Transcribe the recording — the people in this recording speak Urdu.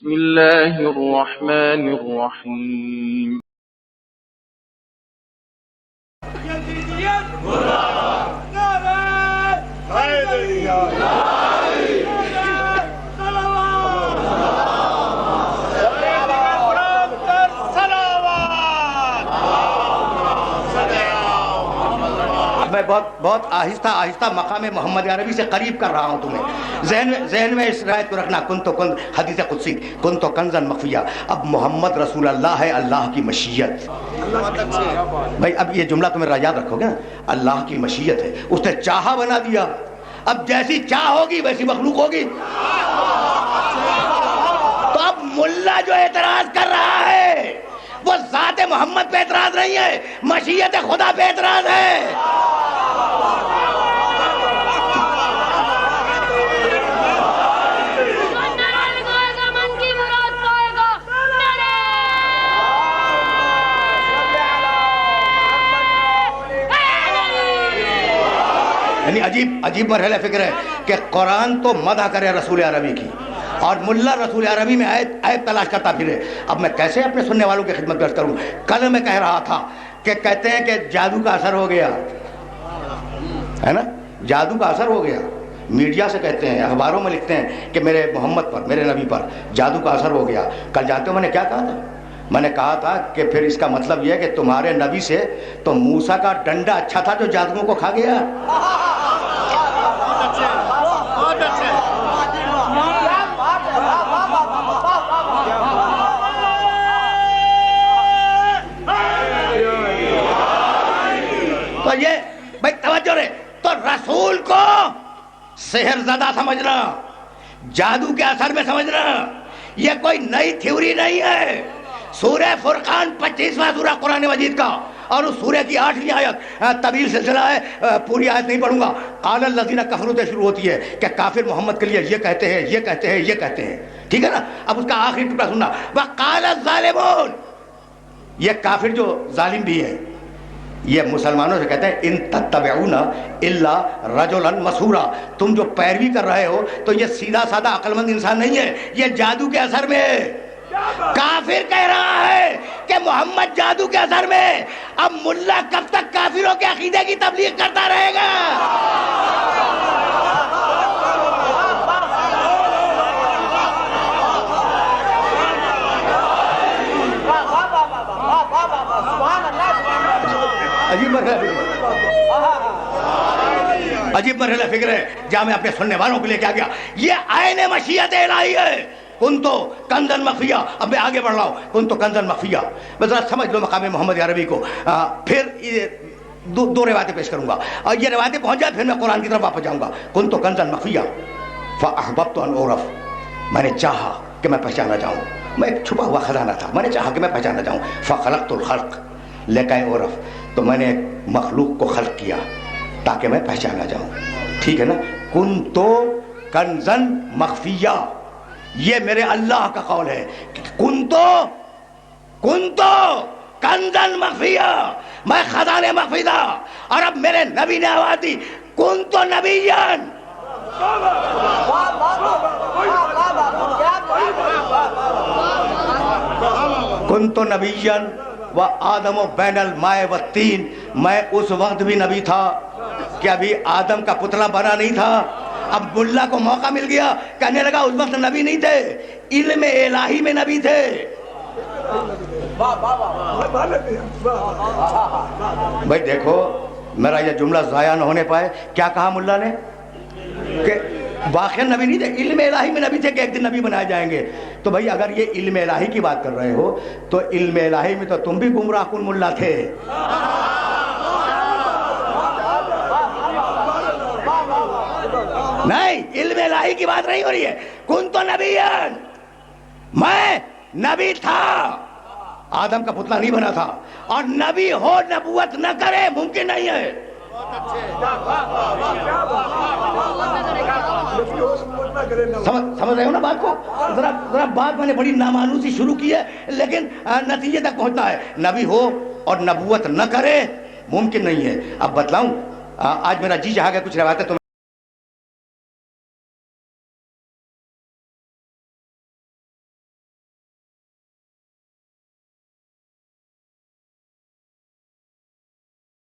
بسم الله الرحمن الرحيم. میں بہت آہستہ آہستہ مقام محمد عربی سے قریب کر رہا ہوں تمہیں. ذہن میں اس روایت کو رکھنا، حدیث قدسی کن تو کنزن مخفیہ. اب محمد رسول اللہ ہے، اللہ کی مشیت. بھائی اب یہ جملہ تمہیں یاد رکھو گے نا، اللہ کی مشیت ہے، اس نے چاہا بنا دیا. اب جیسی چاہ ہوگی ویسی مخلوق ہوگی. تو اب ملا جو اعتراض کر رہا ہے وہ ذات محمد پہ اعتراض نہیں ہے، مشیت خدا پہ اعتراض ہے. یعنی عجیب مرحلہ فکر ہے کہ قرآن تو مدح کرے رسول عربی کی اور ملا رسول عربی میں آیت تلاش کرتا پھرے. اب میں کیسے اپنے سننے والوں کی خدمت پیش کروں؟ کل میں کہہ رہا تھا کہ کہتے ہیں کہ جادو کا اثر ہو گیا ہے نا، جادو کا اثر ہو گیا. میڈیا سے کہتے ہیں، اخباروں میں لکھتے ہیں کہ میرے محمد پر، میرے نبی پر جادو کا اثر ہو گیا. کل جانتے ہو میں نے کیا کہا تھا؟ میں نے کہا تھا کہ پھر اس کا مطلب یہ ہے کہ تمہارے نبی سے تو موسیٰ کا ڈنڈا اچھا تھا جو جادوؤں کو کھا گیا. تو یہ بھائی توجہ رہے، تو رسول کو سحر زدہ سمجھنا، جادو کے اثر میں سمجھنا یہ کوئی نئی تھیوری نہیں ہے. سورہ فرقان 25واں سورہ قرآن مجید کا اور اس سورہ کی 8ویں آیت، طویل سلسلہ ہے، پوری آیت نہیں پڑھوں گا. قال الذین کفروا سے شروع ہوتی ہے کہ کافر محمد کے لیے یہ کہتے ہیں، یہ کہتے ہیں، یہ کہتے ہیں. ٹھیک ہے نا؟ اب اس کا آخری ٹکڑا سننا، وقال الظالمون. یہ کافر جو ظالم بھی ہیں یہ مسلمانوں سے کہتے ہیں ان تتبعون الا رجلا مسحورا. تم جو پیروی کر رہے ہو تو یہ سیدھا سادہ عقل مند انسان نہیں ہے، یہ جادو کے اثر میں ہے. کافر کہہ رہا ہے کہ محمد جادو کے اثر میں. اب ملا کب تک کافروں کے عقیدے کی تبلیغ کرتا رہے گا؟ عجیب مرحلہ فکر ہے جہاں میں اپنے سننے والوں کو لے کے آ گیا. یہ عین مشیت الہی ہے. کن تو کنزن مخفیہ. اب میں آگے بڑھ رہا ہوں، کن تو کنزن مخفیہ. بس ذرا سمجھ لو مقام محمد عربی کو. پھر دو روایتیں پیش کروں گا اور یہ روایتیں پہنچ جائے پھر میں قرآن کی طرف واپس جاؤں گا. کن تو کنزن مخفیہ فاحببت ان اعرف. میں نے چاہا کہ میں پہچانا جاؤں، میں ایک چھپا ہوا خزانہ تھا، میں نے چاہا کہ میں پہچانا جاؤں. فخلقت الخلق لکے اعرف. تو میں نے مخلوق کو خلق کیا تاکہ میں پہچانا جاؤں. ٹھیک ہے نا؟ کن تو کنزن مخفیہ، یہ میرے اللہ کا قول ہے. کن تو کنزن مخفیہ، میں خزانے مخفی تھا. اور اب میرے نبی نے آواز دی کن تو نبیان. کن تو نبیان و آدم و بین الماء والتین. میں اس وقت بھی نبی تھا کہ ابھی آدم کا پتلا بنا نہیں تھا. اب ملا کو موقع مل گیا، کہنے لگا اس وقت نبی نہیں تھے، علم الہی میں نبی تھے. بھائی دیکھو میرا یہ جملہ ضائع نہ ہونے پائے. کیا کہا ملا نے؟ کہ واقعا نبی نہیں تھے، علم الہی میں نبی تھے کہ ایک دن نبی بنائے جائیں گے. تو بھائی اگر یہ علم الہی کی بات کر رہے ہو تو علم الہی میں تو تم بھی گمراہ کن ملا تھے. نہیں، علم الہی کی بات نہیں ہو رہی ہے. کن تو نبیان، میں نبی تھا، آدم کا پتلا نہیں بنا تھا. اور نبی ہو نبوت نہ کرے ممکن نہیں ہے. سمجھ رہے ہو نا بات کو؟ ذرا بات میں نے بڑی نامانوسی شروع کی ہے لیکن نتیجے تک پہنچنا ہے. نبی ہو اور نبوت نہ کرے ممکن نہیں ہے. اب بتلاؤں، آج میرا جی چاہا کہ کچھ روایتیں